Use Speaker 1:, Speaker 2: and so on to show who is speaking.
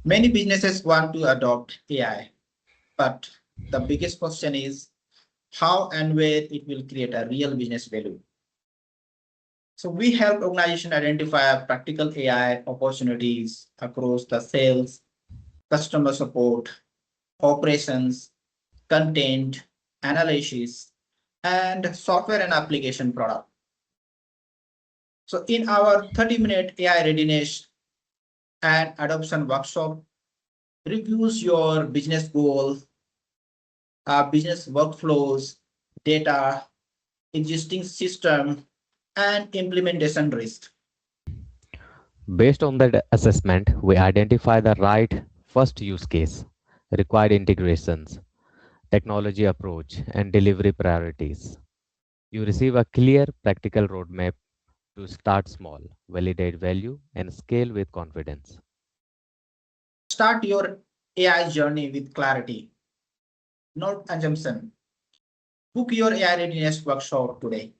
Speaker 1: Many businesses want to adopt AI, but the biggest question is how and where it will create a real business value. So we help organizations identify practical AI opportunities across the sales, customer support, operations, content, analysis, and software and application product. So in our 30-minute AI readiness and adoption workshop, reviews your business goals, business workflows, data, existing system, and implementation risk.
Speaker 2: Based on that assessment, we identify the right first use case, required integrations, technology approach, and delivery priorities. You receive a clear, practical roadmap to start small, validate value, and scale with confidence.
Speaker 1: Start your AI journey with clarity, not assumption. Book your AI readiness workshop today.